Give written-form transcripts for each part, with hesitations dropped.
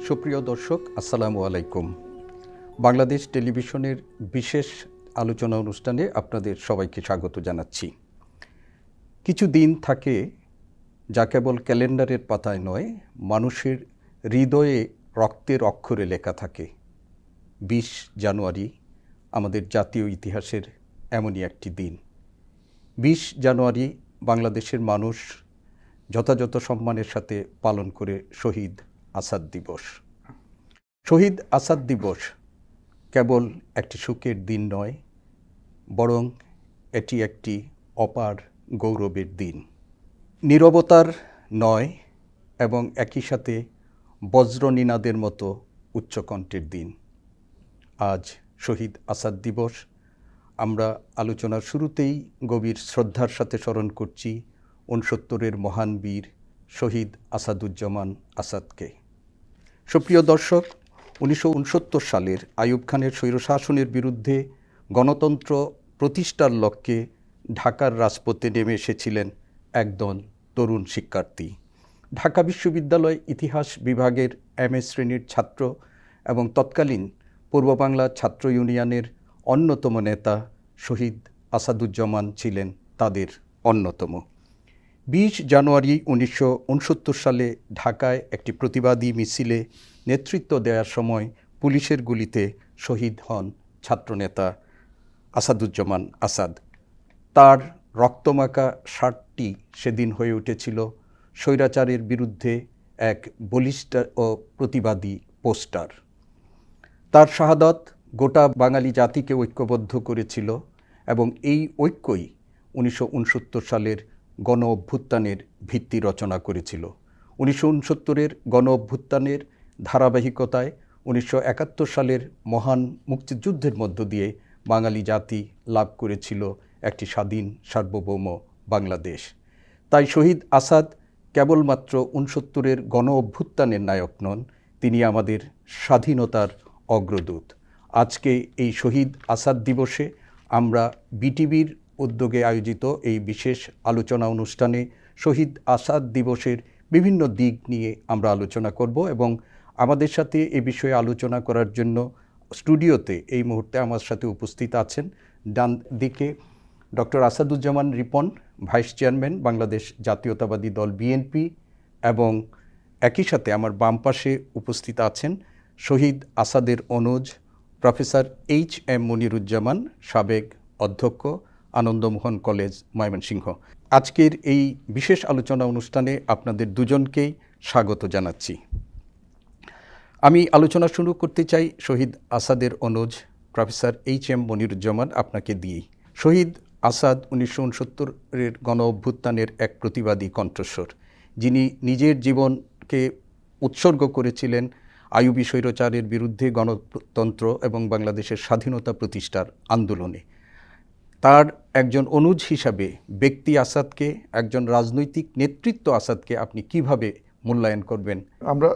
সুপ্রিয় দর্শক, আসসালামু আলাইকুম। বাংলাদেশ টেলিভিশনের বিশেষ আলোচনা অনুষ্ঠানে আপনাদের সবাইকে স্বাগত জানাচ্ছি। কিছু দিন থাকে যা কেবল ক্যালেন্ডারের পাতায় নয়, মানুষের হৃদয়ে রক্তের অক্ষরে লেখা থাকে। ২০ জানুয়ারি আমাদের জাতীয় ইতিহাসের এমনই একটি দিন। ২০ জানুয়ারি বাংলাদেশের মানুষ যথাযথ সম্মানের সাথে পালন করে শহীদ আসাদ দিবস। শহীদ আসাদ দিবস কেবল একটি সুখের দিন নয়, বরং এটি একটি অপার গৌরবের দিন। নীরবতার নয়, এবং একই সাথে বজ্রনীনাদের মতো উচ্চকণ্ঠের দিন। আজ শহীদ আসাদ দিবস। আমরা আলোচনার শুরুতেই গভীর শ্রদ্ধার সাথে স্মরণ করছি ৬৯-এর মহান বীর শহীদ আসাদুজ্জামান আসাদকে। সুপ্রিয় দর্শক, ১৯৬৯ সালের আইয়ুব খানের স্বৈরশাসনের বিরুদ্ধে গণতন্ত্র প্রতিষ্ঠার লক্ষ্যে ঢাকার রাজপথে নেমে এসেছিলেন একদল তরুণ শিক্ষার্থী। ঢাকা বিশ্ববিদ্যালয় ইতিহাস বিভাগের এম.এ শ্রেণীর ছাত্র এবং তৎকালীন পূর্ব বাংলা ছাত্র ইউনিয়নের অন্যতম নেতা শহীদ আসাদুজ্জামান ছিলেন তাদের অন্যতম। ২০ জানুয়ারি ১৯৬৯ সালে ঢাকায় একটি প্রতিবাদী মিছিলে নেতৃত্ব দেওয়ার সময় পুলিশের গুলিতে শহীদ হন ছাত্রনেতা আসাদুজ্জামান আসাদ। তার রক্তমাখা শার্টটি সেদিন হয়ে উঠেছিল স্বৈরাচারের বিরুদ্ধে এক বলিষ্ঠ ও প্রতিবাদী পোস্টার। তার শাহাদাত গোটা বাঙালি জাতিকে ঐক্যবদ্ধ করেছিল, এবং এই ঐক্যই ১৯৬৯ সালের গণ অভ্যুত্থানের ভিত্তি রচনা করেছিল। ১৯৬৯-এর গণ অভ্যুত্থানের ধারাবাহিকতায় ১৯৭১ সালের মহান মুক্তিযুদ্ধের মধ্য দিয়ে বাঙালি জাতি লাভ করেছিল একটি স্বাধীন সার্বভৌম বাংলাদেশ। তাই শহীদ আসাদ কেবলমাত্র ৬৯-এর গণ অভ্যুত্থানের নায়ক নন, তিনি আমাদের স্বাধীনতার অগ্রদূত। আজকে এই শহীদ আসাদ দিবসে আমরা বিটিভির উদ্যোগে আয়োজিত এই বিশেষ আলোচনা অনুষ্ঠানে শহীদ আসাদ দিবসের বিভিন্ন দিক নিয়ে আমরা আলোচনা করব, এবং আমাদের সাথে এ বিষয়ে আলোচনা করার জন্য স্টুডিওতে এই মুহূর্তে আমার সাথে উপস্থিত আছেন ডান দিকে doctor Asaduzzaman Ripon, vice chairman, Bangladesh জাতীয়তাবাদী দল বিএনপি, এবং একই সাথে আমার বাম পাশে উপস্থিত আছেন শহীদ আসাদের অনুজ প্রফেসর এইচ.এম. মনিরুজ্জামান, সাবেক অধ্যক্ষ, আনন্দমোহন কলেজ, ময়মনসিংহ। আজকের এই বিশেষ আলোচনা অনুষ্ঠানে আপনাদের দুজনকেই স্বাগত জানাচ্ছি। আমি আলোচনা শুরু করতে চাই শহীদ আসাদের অনুজ প্রফেসর এইচ.এম. মনিরুজ্জামান আপনাকে দিয়েই। শহীদ আসাদ ১৯৬৯-এর গণ অভ্যুত্থানের এক প্রতিবাদী কণ্ঠস্বর, যিনি নিজের জীবনকে উৎসর্গ করেছিলেন আইয়ুবী স্বৈরাচারের বিরুদ্ধে গণতন্ত্র এবং বাংলাদেশের স্বাধীনতা প্রতিষ্ঠার আন্দোলনে। তার একজন অনুজ হিসাবে ব্যক্তি আসাদকে, একজন রাজনৈতিক নেতৃত্ব আসাদকে আপনি কিভাবে মূল্যায়ন করবেন? আমরা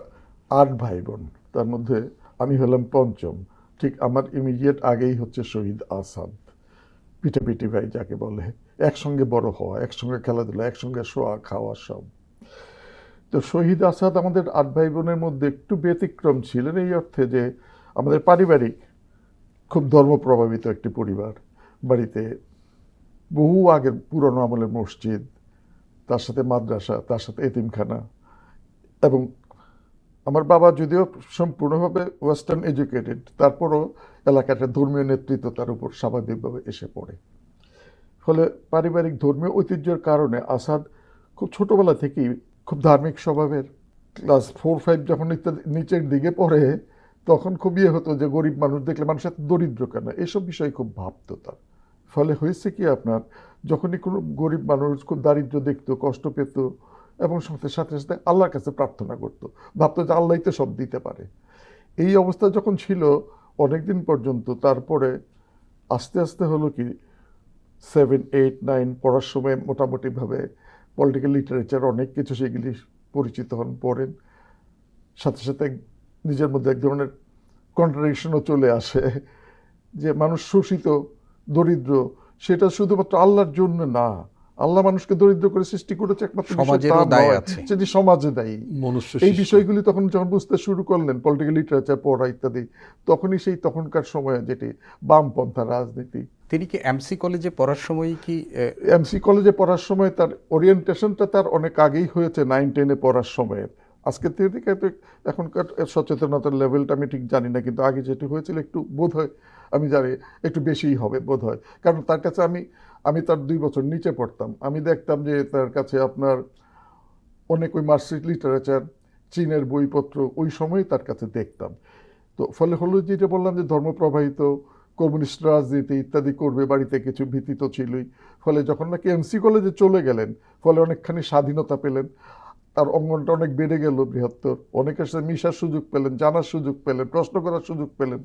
৮ ভাই বোন, তার মধ্যে আমি হলাম পঞ্চম। ঠিক আমার ইমিডিয়েট আগেই হচ্ছে শহীদ আসাদ, পিঠাপিঠি ভাই যাকে বলে, একসঙ্গে বড় হওয়া, একসঙ্গে খেলাধুলা, একসঙ্গে শোয়া খাওয়া সব। তো শহীদ আসাদ আমাদের ৮ ভাই বোনের মধ্যে একটু ব্যতিক্রম ছিলেন এই অর্থে যে আমাদের পারিবারিক খুব ধর্মপ্রভাবিত একটি পরিবার। বাড়িতে বহু আগের পুরনো আমলের মসজিদ, তার সাথে মাদ্রাসা, তার সাথে এতিমখানা, এবং আমার বাবা যদিও সম্পূর্ণভাবে ওয়েস্টার্ন এডুকেটেড, তারপরও এলাকাটা ধর্মীয় নেতৃত্ব তার উপর স্বাভাবিকভাবে এসে পড়ে। ফলে পারিবারিক ধর্মীয় ঐতিহ্যের কারণে আসাদ খুব ছোটোবেলা থেকেই খুব ধার্মিক স্বভাবের। ক্লাস 4-5 যখন নিচের দিকে পড়ে, তখন খুব হতো যে গরিব মানুষ দেখলে মানুষের দরিদ্র কেন, এইসব বিষয়ে খুব ভাবতো তার। ফলে হয়েছে কি, আপনার যখনই কোনো গরিব মানুষ খুব দারিদ্র্য দেখতো, কষ্ট পেত, এবং সাথে সাথে সাথে আল্লাহর কাছে প্রার্থনা করতো, ভাবতো যে আল্লাহই তো সব দিতে পারে। এই অবস্থা যখন ছিল অনেকদিন পর্যন্ত, তারপরে আস্তে আস্তে হলো কি 7, 8, 9 পড়ার সময় মোটামুটিভাবে পলিটিক্যাল লিটারেচার অনেক কিছু সেগুলি পরিচিত হন, পড়েন। সাথে সাথে নিজের মধ্যে এক ধরনের কন্ট্রাডিকশনও চলে আসে যে মানুষ শোষিত, দরিদ্র, সেটা শুধুমাত্র আল্লাহর জন্য না, আল্লাহ মানুষকে দরিদ্র করে সৃষ্টি করেছে একমাত্র বিষয় সমাজেরও তা দায় নয়, আছে। সেটি সমাজে দায়ী। মনুষ্য এই সৃষ্টি। বিষয়গুলি তখন যখন বুঝতে শুরু করলেন, পলিটিক্যাল লিটারেচার পড়া ইত্যাদি, তখনই সেই তখনকার সময়ে যেটি বামপন্থা রাজনীতি। তিনি কি এমসি কলেজে পড়ার সময় কি এমসি কলেজে পড়ার সময় তার ওরিয়েন্টেশনটা তার অনেক আগেই হয়েছে, 9-10-এ পড়ার সময়। আজকের থেকে তো এখনকার সচেতনতার লেভেলটা আমি ঠিক জানি না, কিন্তু আগে যেটি হয়েছিল একটু বোধ হয়, আমি জানি একটু বেশিই হবে বোধ হয়। কারণ তার কাছে আমি তার 2 বছর নিচে পড়তাম, আমি দেখতাম যে তার কাছে আপনার অনেক ওই মার্কসিস্ট লিটারেচার, চীনের বইপত্র ওই সময়ই তার কাছে দেখতাম। তো ফলে হলো যেটা বললাম যে ধর্মপ্রবাহিত কমিউনিস্ট রাজনীতি ইত্যাদি করবে, বাড়িতে কিছু ভীতি তো ছিলই। ফলে যখন নাকি এমসি কলেজে চলে গেলেন, ফলে অনেকখানি স্বাধীনতা পেলেন, তার অঙ্গনটা অনেক বেড়ে গেল বৃহত্তর, অনেকের সাথে মিশার সুযোগ পেলেন, জানার সুযোগ পেলেন, প্রশ্ন করার সুযোগ পেলেন।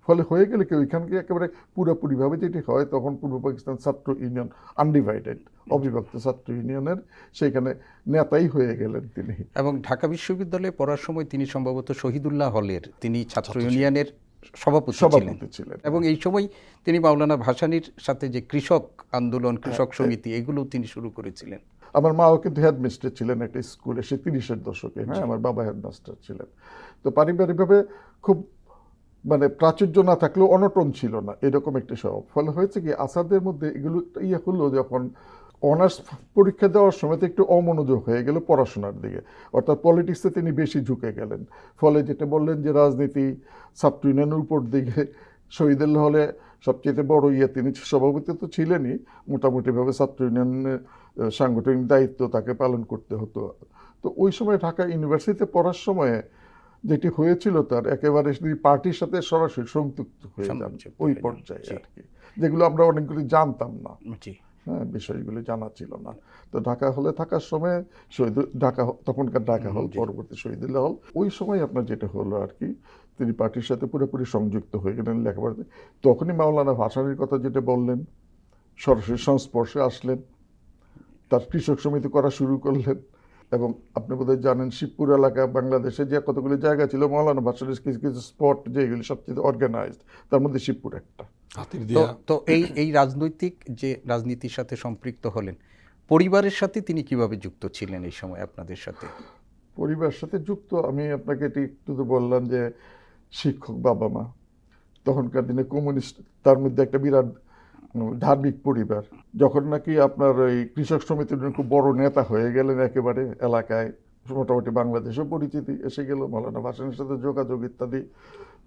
ফলে হয়ে গেলে কি ওইখানকে একেবারে পুরোপুরিভাবে যেটি হয়, তখন পূর্ব পাকিস্তান ছাত্র ইউনিয়ন আনডিভাইডেড, অবিভক্ত ছাত্র ইউনিয়নের সেইখানে নেতাই হয়ে গেলেন তিনি। এবং ঢাকা বিশ্ববিদ্যালয়ে পড়ার সময় তিনি সম্ভবত শহীদুল্লাহ হলের তিনি ছাত্র ইউনিয়নের সভাপতি ছিলেন। সভাপতি ছিলেন। এবং এই সময় তিনি মাওলানা ভাসানীর সাথে যে কৃষক আন্দোলন, কৃষক সমিতি, এগুলো তিনি শুরু করেছিলেন। আমার মাও কিন্তু হেডমিস্ট্রেস ছিলেন একটা স্কুলে, সে 30-এর দশকে। হ্যাঁ, আমার বাবা হেডমাস্টার ছিলেন। তো পারিবারিকভাবে খুব মানে প্রাচুর্য না থাকলেও অনটন ছিল না, এরকম একটা স্বভাব। ফলে হয়েছে কি, আসাদের মধ্যে এগুলো হলো যখন অনার্স পরীক্ষা দেওয়ার সময় তো একটু অমনোযোগ হয়ে গেল পড়াশোনার দিকে, অর্থাৎ পলিটিক্সে তিনি বেশি ঝুঁকে গেলেন। ফলে যেটা বললেন যে রাজনীতি, ছাত্র ইউনিয়নের উপর দিকে, শহীদুল্লাহ হলে সবচেয়ে বড় তিনি সভাপতি তো ছিলেনই, মোটামুটিভাবে ছাত্র ইউনিয়নের সাংগঠনিক দায়িত্ব তাকে পালন করতে হতো। তো ওই সময় ঢাকা ইউনিভার্সিটিতে পড়ার সময়ে যেটি হয়েছিল, তার একেবারে পার্টির সাথে সরাসরি সংযুক্ত হয়ে যান ওই পর্যায়ে আর কি, যেগুলো আমরা অনেকগুলি জানতাম না। হ্যাঁ, বিষয়গুলি জানা ছিল না। তো ঢাকা হলে থাকার সময় ঢাকা, তখনকার ঢাকা হল, পরবর্তী শহীদুল্লাহ হল, ওই সময় আপনার যেটা হলো আর কি, তিনি পার্টির সাথে পুরোপুরি সংযুক্ত হয়ে গেলেন লেখাপড়াতে। তখনই মাওলানা ভাসানীর কথা যেটা বললেন, সরাসরি সংস্পর্শে আসলেন, তার কৃষক সমিতি করা শুরু করলেন। এবং আপনি বোধহয় জানেন, শিবপুর এলাকা বাংলাদেশে যে কতগুলি জায়গা ছিল, মাওলানা ভাসানীর কিছু কিছু স্পট যেগুলি সবচেয়ে অর্গানাইজড, তার মধ্যে শিবপুর একটা। তো এই রাজনৈতিক যে রাজনীতির সাথে সম্পৃক্ত হলেন, পরিবারের সাথে তিনি কিভাবে যুক্ত ছিলেন এই সময় আপনাদের সাথে? পরিবারের সাথে যুক্ত, আমি আপনাকে এটি একটু তো বললাম যে শিক্ষক বাবা মা, তখনকার দিনে কমিউনিস্ট, তার মধ্যে একটা বিরাট ধার্মিক পরিবার। যখন নাকি আপনার ওই কৃষক সমিতির খুব বড় নেতা হয়ে গেলেন একেবারে এলাকায়, মোটামুটি বাংলাদেশেও পরিচিতি এসে গেল, মাওলানা ভাসানীর সাথে যোগাযোগ ইত্যাদি,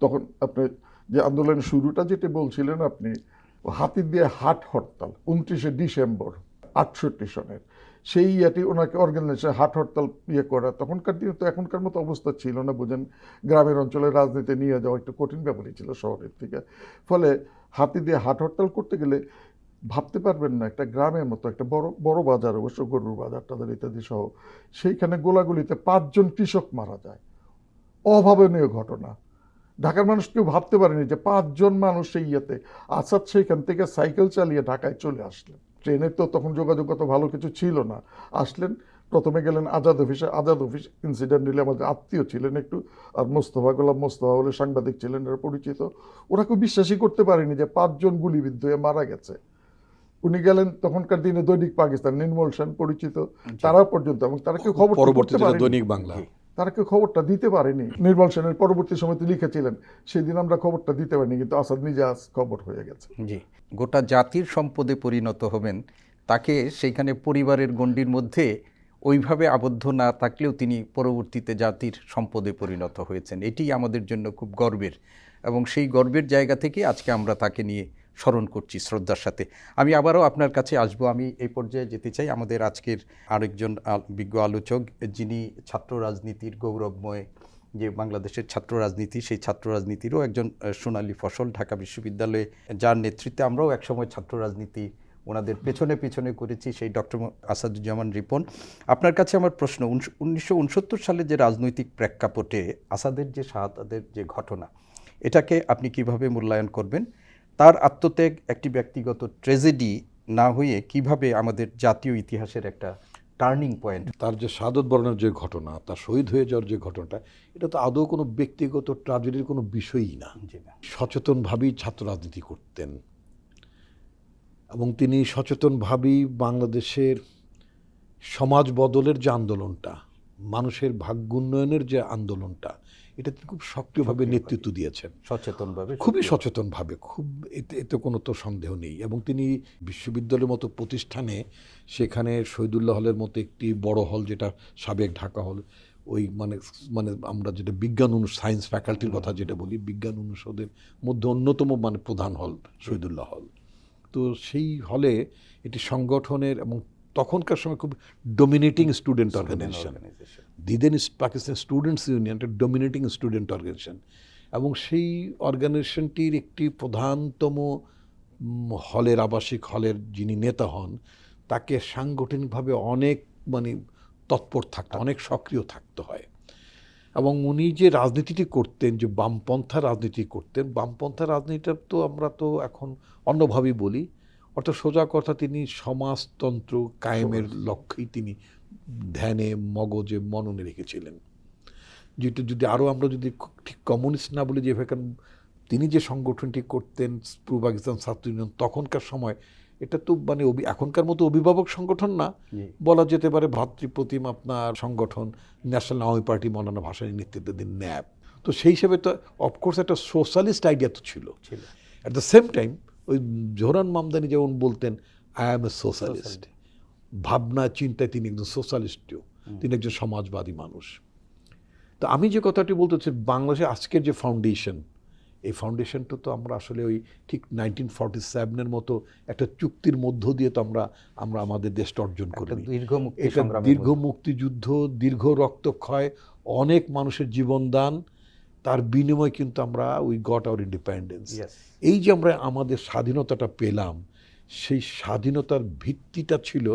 তখন আপনি যে আন্দোলনের শুরুটা যেটি বলছিলেন আপনি, হাতি দিয়ে হাট হরতাল 29শে ডিসেম্বর 68 সনের, সেই ওনাকে অর্গানাইজেশন হাট হরতাল করা, তখনকার দিনে তো এখনকার মতো অবস্থা ছিল না, বুঝেন, গ্রামের অঞ্চলে রাজনীতি নিয়ে যাওয়া একটু কঠিন ব্যাপারই ছিল শহরের থেকে। ফলে হাতি দিয়ে হাট হরতাল করতে গেলে ভাবতে পারবেন না, একটা গ্রামের মতো একটা বড় বড় বাজার, অবশ্য গরুর বাজার টাজার ইত্যাদি সহ, সেইখানে গোলাগুলিতে 5 জন কৃষক মারা যায়। অভাবনীয় ঘটনা। ঢাকার মানুষ কেউ ভাবতে পারেনি যে 5 জন মানুষ সেই আসাদ সেইখান থেকে সাইকেল চালিয়ে ঢাকায় চলে আসলেন। ট্রেনে তো তখন যোগাযোগ অত ভালো কিছু ছিল না। আসলেন, প্রথমে গেলেন আজাদ অফিসে। আজাদ অফিস ইনসিডেন্টালি আমাদের আত্মীয় ছিলেন একটু, আর গোলাম মোস্তফা বলে সাংবাদিক ছিলেন, এরা পরিচিত। ওরা কেউ বিশ্বাসই করতে পারেনি যে 5 জন গুলিবিদ্ধ হয়ে মারা গেছে। উনি গেলেন, তখনকার দিনে দৈনিক পাকিস্তান, নির্মল সেন পরিচিত, তারা পর্যন্ত, এবং তারা কেউ খবর করতে পারেনি, দৈনিক বাংলা, তারা কেউ খবরটা দিতে পারেনি। নির্মল সেনের পরবর্তী সময়তে লিখেছিলেন, সেদিন আমরা খবরটা দিতে পারিনি, কিন্তু আসাদ নিজে আজ খবর হয়ে গেছে। জি, গোটা জাতির সম্পদে পরিণত হবেন, তাকে সেইখানে পরিবারের গণ্ডির মধ্যে ওইভাবে আবদ্ধ না থাকলেও তিনি পরবর্তীতে জাতির সম্পদে পরিণত হয়েছেন। এটি আমাদের জন্য খুব গর্বের, এবং সেই গর্বের জায়গা থেকে আজকে আমরা তাকে নিয়ে স্মরণ করছি শ্রদ্ধার সাথে। আমি আবারও আপনার কাছে আসব। আমি এই পর্যায়ে যেতে চাই আমাদের আজকের আরেকজন বিজ্ঞ আলোচক, যিনি ছাত্র রাজনীতির গৌরবময় যে বাংলাদেশের ছাত্র রাজনীতি, সেই ছাত্র রাজনীতিরও একজন সোনালী ফসল, ঢাকা বিশ্ববিদ্যালয়ে যার নেতৃত্বে আমরাও একসময় ছাত্র রাজনীতি ওনাদের পেছনে পেছনে করেছি, সেই ডক্টর আসাদুজ্জামান রিপন। আপনার কাছে আমার প্রশ্ন, 1969 সালে যে রাজনৈতিক প্রেক্ষাপটে আসাদের যে শাহাদাতের যে ঘটনা, এটাকে আপনি কিভাবে মূল্যায়ন করবেন? তার আত্মত্যাগ একটি ব্যক্তিগত ট্র্যাজেডি না হয়ে কিভাবে আমাদের জাতীয় ইতিহাসের একটা টার্নিং পয়েন্ট? তার যে শাহাদত বরণের যে ঘটনা, তার শহীদ হয়ে যাওয়ার যে ঘটনাটা, এটা তো আদৌ কোনো ব্যক্তিগত ট্র্যাজেডির কোনো বিষয়ই না। সচেতনভাবেই ছাত্র রাজনীতি করতেন। এবং তিনি সচেতনভাবেই বাংলাদেশের সমাজ বদলের যে আন্দোলনটা, মানুষের ভাগ্য উন্নয়নের যে আন্দোলনটা, এটা তিনি খুব সক্রিয়ভাবে নেতৃত্ব দিয়েছেন, সচেতনভাবে, খুবই সচেতনভাবে, খুব এতে কোনো তো সন্দেহ নেই। এবং তিনি বিশ্ববিদ্যালয়ের মতো প্রতিষ্ঠানে, সেখানে শহীদুল্লাহ হলের মতো একটি বড় হল, যেটা সাবেক ঢাকা হল, ওই মানে মানে আমরা যেটা বিজ্ঞান সায়েন্স ফ্যাকাল্টির কথা যেটা বলি, বিজ্ঞান অনুষদের মধ্যে অন্যতম মানে প্রধান হল শহীদুল্লাহ হল। তো সেই হলে এটি সংগঠনের এবং তখনকার সময় খুব dominating student organisation, the then Pakistan students union, একটা ডোমিনেটিং স্টুডেন্ট অর্গানাইজেশন। এবং সেই অর্গানাইজেশনটির একটি প্রধানতম হলের, আবাসিক হলের যিনি নেতা হন, তাকে সাংগঠনিকভাবে অনেক মানে তৎপর থাকতে, অনেক সক্রিয় থাকতে হয়। এবং উনি যে রাজনীতিটি করতেন, যে বামপন্থা রাজনীতি করতেন, বামপন্থা রাজনীতিটা তো আমরা তো এখন অন্যভাবেই বলি, অর্থাৎ সোজা কথা, তিনি সমাজতন্ত্র কায়েমের লক্ষ্যেই তিনি ধ্যানে, মগজে, মননে রেখেছিলেন। যেটা যদি আরও আমরা যদি ঠিক কমিউনিস্ট না বলি, যে কারণ তিনি যে সংগঠনটি করতেন পূর্ব পাকিস্তান ছাত্র ইউনিয়ন, তখনকার সময় এটা তো মানে এখনকার মতো অভিভাবক সংগঠন না, বলা যেতে পারে ভাতৃপ্রতিম আপনার সংগঠন, ন্যাশনাল আওয়ামী পার্টি মৌলানা ভাসানীর নেতৃত্বাধীন ন্যাপ। তো সেই হিসেবে তো অফকোর্স একটা সোশ্যালিস্ট আইডিয়া তো ছিল। অ্যাট দ্য সেম টাইম ওই জোহরান মামদানি যেমন বলতেন, আই অ্যাম এ সোশ্যালিস্ট, ভাবনা চিন্তায় তিনি একজন সোশ্যালিস্টও, তিনি একজন সমাজবাদী মানুষ। তো আমি যে কথাটি বলতে চাই, বাংলাদেশে আজকের যে ফাউন্ডেশন, এই ফাউন্ডেশনটা তো আমরা আসলে ওই ঠিক 1947-এর মতো একটা চুক্তির মধ্য দিয়ে তো আমরা আমাদের দেশটা অর্জন করি। দীর্ঘ মুক্তিযুদ্ধ, দীর্ঘ রক্তক্ষয়, অনেক মানুষের জীবনদান, তার বিনিময়ে কিন্তু আমরা উই গট আওয়ার ইন্ডিপেন্ডেন্স। এই যে আমরা আমাদের স্বাধীনতাটা পেলাম, সেই স্বাধীনতার ভিত্তিটা ছিল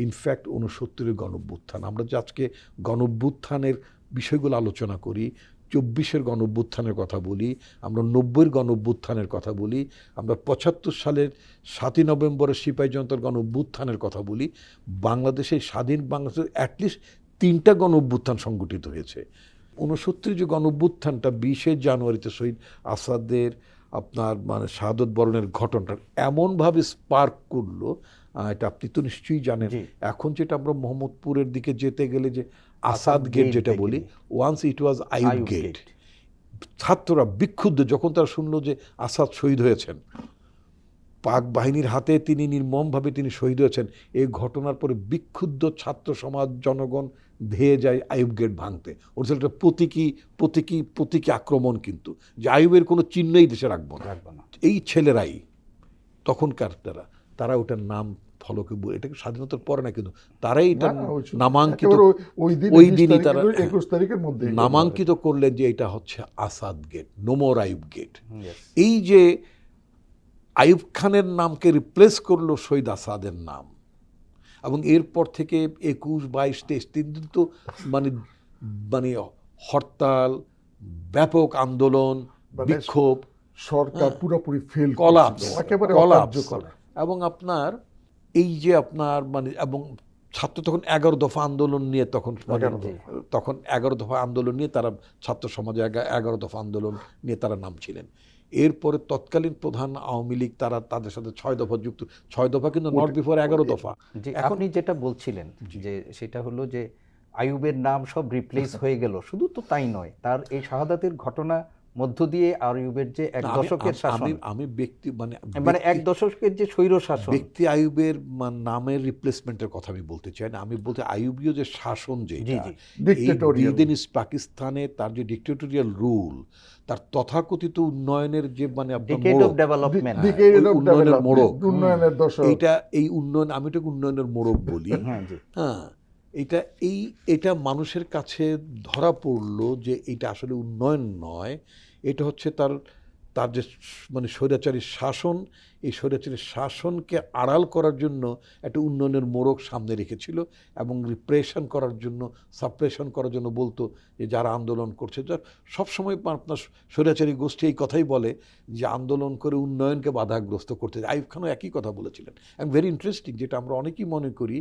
ইনফ্যাক্ট 69-এর গণঅভ্যুত্থান। আমরা যে আজকে গণঅভ্যুত্থানের বিষয়গুলো আলোচনা করি, 24-এর গণঅভ্যুত্থানের কথা বলি, আমরা 90-এর গণঅভ্যুত্থানের কথা বলি, আমরা 75 সালের 7ই নভেম্বরের সিপাহী জনতার গণঅভ্যুত্থানের কথা বলি, বাংলাদেশে স্বাধীন বাংলাদেশের অ্যাটলিস্ট 3টা গণঅভ্যুত্থান সংগঠিত হয়েছে। 69 যে গণঅভ্যুত্থানটা 20শে জানুয়ারিতে শহীদ আসাদের আপনার মানে শাহাদত বরণের ঘটনাটা এমনভাবে স্পার্ক করলো, এটা আপনি তো নিশ্চয়ই জানেন। এখন যেটা আমরা মোহাম্মদপুরের দিকে যেতে গেলে যে আসাদ গেট যেটা বলি, once it was Ayub gate. ছাত্ররা বিক্ষুব্ধ যখন তারা শুনলো যে আসাদ শহীদ হয়েছেন, পাক বাহিনীর হাতে তিনি নির্মমভাবে তিনি শহীদ হয়েছেন, এই ঘটনার পরে বিক্ষুব্ধ ছাত্র সমাজ, জনগণ ধেয়ে যায় আইয়ুব গেট ভাঙতে। ওর ছিল একটা প্রতীকী আক্রমণ, কিন্তু যে আইয়ুবের কোনো চিহ্নই দেশে রাখবো না। এই ছেলেরাই তখনকার তারা ওটার নাম ফলকে বলে, এটাকে স্বাধীনতার পরে না, কিন্তু তারাই এটা নামাঙ্কিত, ওই দিনই তারা 21 তারিখের মধ্যে নামাঙ্কিত করলেন যে এটা হচ্ছে Asad gate, no more Ayub gate. এই যে আইয়ুব খানের নামকে রিপ্লেস করলো শহীদ আসাদের নাম, এবং এরপর থেকে 21, 22, 23 3 দিন তো মানে হরতাল, ব্যাপক আন্দোলন, বিক্ষোভ, সরকার পুরোপুরি ফেল কলাপস, একেবারে এবং আপনার এই যে আপনার মানে এবং ছাত্র তখন 11 দফা আন্দোলন নিয়ে তখন 11 দফা আন্দোলন নিয়ে তারা ছাত্র সমাজে 11 দফা আন্দোলন নিয়ে তারা নামছিলেন। এরপরে তৎকালীন প্রধান আওয়ামী লীগ তারা তাদের সাথে 6 দফা যুক্ত, 6 দফা কিন্তু নট বিফোর 11 দফা। আপনি যেটা বলছিলেন যে সেটা হলো যে আইয়ুবের নাম সব রিপ্লেস হয়ে গেল, শুধু তো তাই নয়, তার এই শাহাদাতের ঘটনা মধ্য দিয়ে আইয়ুবের যে এক দশকের শাসন, আমি ব্যক্তি মানে এক দশকের যে স্বৈর শাসন, ব্যক্তি আইয়ুবের নামের রিপ্লেসমেন্টের কথা আমি বলতে চাই না, আমি বলতে আইয়ুবীয় যে শাসন, যে পাকিস্তানে তার যে ডিক্টেটোরিয়াল রুল, তার তথাকথিত উন্নয়নের যে মানে উন্নয়নের মোড়ক, এইটা এই উন্নয়ন, আমি এটাকে উন্নয়নের মোড়ক বলি। হ্যাঁ, এটা মানুষের কাছে ধরা পড়লো যে এটা আসলে উন্নয়ন নয়, এটা হচ্ছে তার যে মানে স্বৈরাচারী শাসন, এই স্বৈরাচারী শাসনকে আড়াল করার জন্য একটা উন্নয়নের মোড়ক সামনে রেখেছিল, এবং রিপ্রেশন করার জন্য, সাপ্রেশন করার জন্য বলতো যে যারা আন্দোলন করছে, সবসময় আপনার স্বৈরাচারী গোষ্ঠী এই কথাই বলে যে আন্দোলন করে উন্নয়নকে বাধাগ্রস্ত করতে। আইয়ুব খানও একই কথা বলেছিলেন। অ্যান্ড ভেরি ইন্টারেস্টিং, যেটা আমরা অনেকেই মনে করি,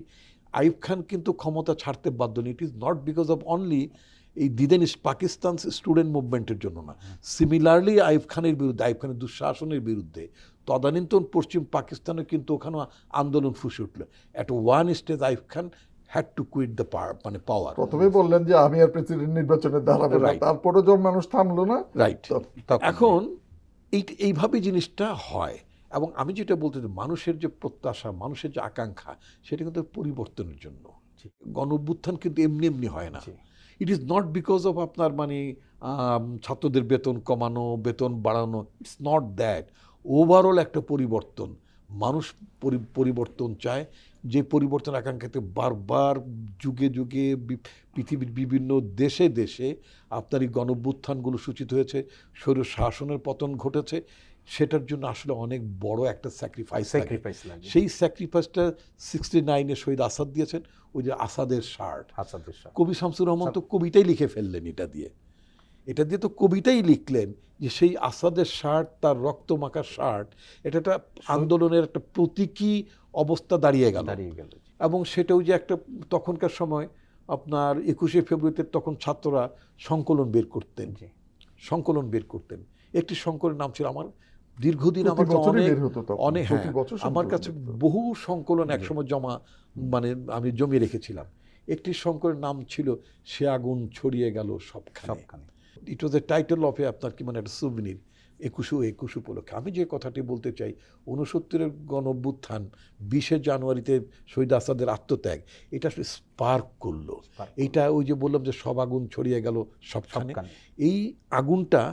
আইয়ুব খান কিন্তু ক্ষমতা ছাড়তে বাধ্য নেই। It is not because of only এই দিদেন পাকিস্তান স্টুডেন্ট মুভমেন্টের জন্য না, সিমিলারলি আইয়ুব খানের বিরুদ্ধে, আইয়ুব খানের দুঃশাসনের বিরুদ্ধে তদানীন্তন পশ্চিম পাকিস্তানে কিন্তু ওখানে আন্দোলন ফুসে উঠল। At one stage Ayub Khan had to quit the power. প্রথমে বললেন যে আমি আর প্রেসিডেন্ট নির্বাচনে দাঁড়াবো না, Right. তারপরে যখন মানুষ থামলো না, রাইট। তখন এখন এইভাবে জিনিসটা হয়। এবং আমি যেটা বলতে চাই, মানুষের যে প্রত্যাশা, মানুষের যে আকাঙ্ক্ষা, সেটা কিন্তু পরিবর্তনের জন্য। গণ অভ্যুত্থান কিন্তু এমনি এমনি হয় না। It is not because of আপনার মানে ছাত্রদের বেতন কমানো, বেতন বাড়ানো, ইটস নট দ্যাট। ওভারঅল একটা পরিবর্তন, মানুষ পরিবর্তন চায়। যে পরিবর্তন আকাঙ্ক্ষাতে বারবার যুগে যুগে পৃথিবীর বিভিন্ন দেশে দেশে আপনার এই গণ অভ্যুত্থানগুলো সূচিত হয়েছে, স্বৈর শাসনের পতন ঘটেছে। সেটার জন্য আসলে অনেক বড় একটা স্যাক্রিফাইস লাগে। সেই স্যাক্রিফাইসটা 69-এ শহীদ আসাদ দিয়েছেন। ওই যে আসাদের শার্ট, কবি শামসুর রহমান তো কবিতাই লিখে ফেললেন এটা দিয়ে তো কবিতাই লিখলেন যে সেই আসাদের শার্ট, তার রক্তমাখা শার্ট, এটা একটা আন্দোলনের একটা প্রতীকী অবস্থা দাঁড়িয়ে গেল। এবং সেটাও যে একটা তখনকার সময় আপনার 21শে ফেব্রুয়ারিতে তখন ছাত্ররা সংকলন বের করতেন। একটি সংকলনের নাম ছিল, আমার দীর্ঘদিন আমার অনেক আমার কাছে বহু সংকলন একসময় মানে আমি জমিয়ে রেখেছিলাম। একটি সংকলনের নাম ছিল সে আগুন ছড়িয়ে গেল সবখানে। ইট ওয়াজ এ টাইটেল অফ আপনার কি মানে একটা সুভেনির 21 উপলক্ষে। আমি যে কথাটি বলতে চাই, 69-এর গণ অভ্যুত্থান 20শে জানুয়ারিতে শহীদ আসাদের আত্মত্যাগ, এটা আসলে স্পার্ক করলো। এইটা ওই যে বললাম যে সব আগুন ছড়িয়ে গেল সবখানে, এই আগুনটা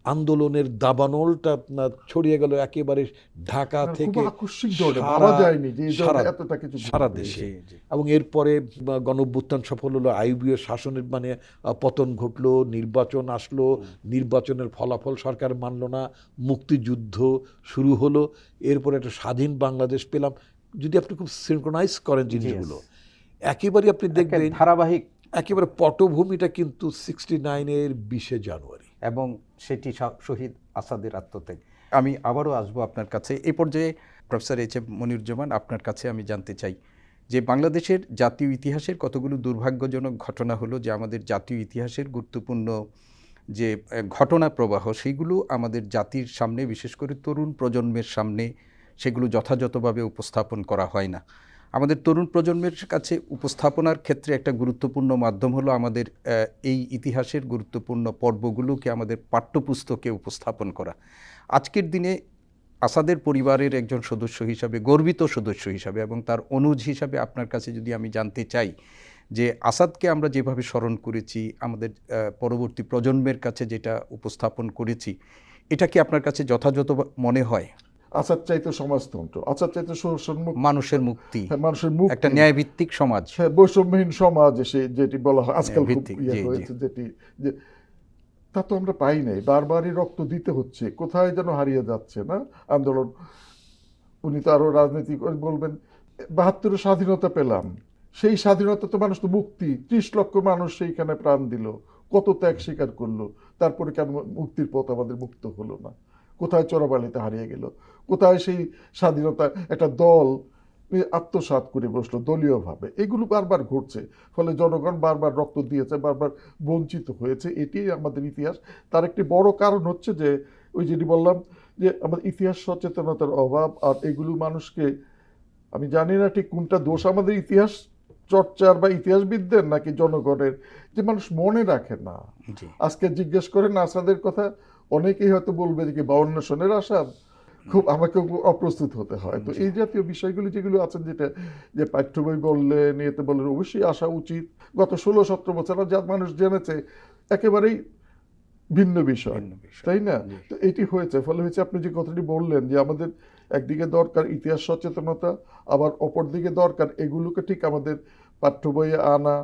আন্দোলনের দাবানলটা আপনার ছড়িয়ে গেল একেবারে ঢাকা থেকে সারা দেশে। এবং এরপরে গণ অভ্যুত্থান সফল হলো, আইয়ুবীয় শাসনের মানে পতন ঘটলো, নির্বাচন আসলো, নির্বাচনের ফলাফল সরকার মানল না, মুক্তিযুদ্ধ শুরু হলো, এরপরে একটা স্বাধীন বাংলাদেশ পেলাম। যদি আপনি খুব সিনক্রোনাইজ করেন জিনিসগুলো, একেবারে আপনি দেখবেন ধারাবাহিক একেবারে পটভূমিটা কিন্তু 69-এর 20শে জানুয়ারি এবং সেটি শহীদ আসাদের আত্মত্যাগ। আমি আবারও আসবো আপনার কাছে। এই পর্যায়ে প্রফেসর এইচ.এম. মনিরুজ্জামান, আপনার কাছে আমি জানতে চাই যে বাংলাদেশের জাতীয় ইতিহাসের কতগুলো দুর্ভাগ্যজনক ঘটনা হলো যে আমাদের জাতীয় ইতিহাসের গুরুত্বপূর্ণ যে ঘটনা প্রবাহ, সেইগুলো আমাদের জাতির সামনে, বিশেষ করে তরুণ প্রজন্মের সামনে সেগুলো যথাযথভাবে উপস্থাপন করা হয় না। আমাদের তরুণ প্রজন্মের কাছে উপস্থাপনার ক্ষেত্রে একটা গুরুত্বপূর্ণ মাধ্যম হলো আমাদের এই ইতিহাসের গুরুত্বপূর্ণ পর্বগুলোকে আমাদের পাঠ্যপুস্তকে উপস্থাপন করা। আজকের দিনে আসাদের পরিবারের একজন সদস্য হিসাবে, গর্বিত সদস্য হিসাবে এবং তার অনুজ হিসাবে আপনার কাছে যদি আমি জানতে চাই যে আসাদকে আমরা যেভাবে স্মরণ করেছি, আমাদের পরবর্তী প্রজন্মের কাছে যেটা উপস্থাপন করেছি, এটা কি আপনার কাছে যথাযথ মনে হয়? আসাদ চাইতো সমাজতন্ত্র, আসাদ চাইতো মানুষের মুক্তি, মানুষের মুক্তি, একটা ন্যায়ভিত্তিক সমাজ, বৈষম্যহীন সমাজ, যেটি বলা হয় আজকাল হয়েছে, যেটি তা তো আমরা পাই নাই। বারবারই রক্ত দিতে হচ্ছে, কোথায় যেন হারিয়ে যাচ্ছে না আন্দোলন। উনি তো আরো রাজনীতি করে বলবেন 72-এ স্বাধীনতা পেলাম, সেই স্বাধীনতা তো মানুষ তো মুক্তি, 30 লক্ষ মানুষ সেইখানে প্রাণ দিল, কত ত্যাগ স্বীকার করলো, তারপরে কেন মুক্তির পথ আমাদের মুক্ত হলো না? কোথায় চোরাবালিতে হারিয়ে গেল? কোথায় সেই স্বাধীনতা একটা দল আত্মসাৎ করে বসলো দলীয়ভাবে? এগুলো বারবার ঘটছে, ফলে জনগণ বারবার রক্ত দিয়েছে, বারবার বঞ্চিত হয়েছে। এটি আমাদের ইতিহাস। তার একটি বড় কারণ হচ্ছে যে ওই যেটি বললাম যে আমাদের ইতিহাস সচেতনতার অভাব। আর এগুলো মানুষকে, আমি জানি না ঠিক কোনটা দোষ, আমাদের ইতিহাস চর্চার বা ইতিহাসবিদদের নাকি জনগণের, যে মানুষ মনে রাখে না। আজকে জিজ্ঞেস করেন আসাদের কথা, অনেকেই হয়তো বলবে যে 52 সনের আসাদ, খুব আমাকে অপ্রস্তুত হতে হয়। তো এই জাতীয় বিষয়গুলি যেগুলো আছেন, যেটা যে পাঠ্য বই বললেন, এতে বললেন, অবশ্যই আসা উচিত। গত 16-17 বছর যা মানুষ জেনেছে একেবারেই ভিন্ন বিষয়, তাই না? তো এটি হয়েছে, ফলে হয়েছে আপনি যে কথাটি বললেন যে আমাদের একদিকে দরকার ইতিহাস সচেতনতা, আবার অপর দিকে দরকার এগুলোকে ঠিক আমাদের পাঠ্য বইয়ে আনা,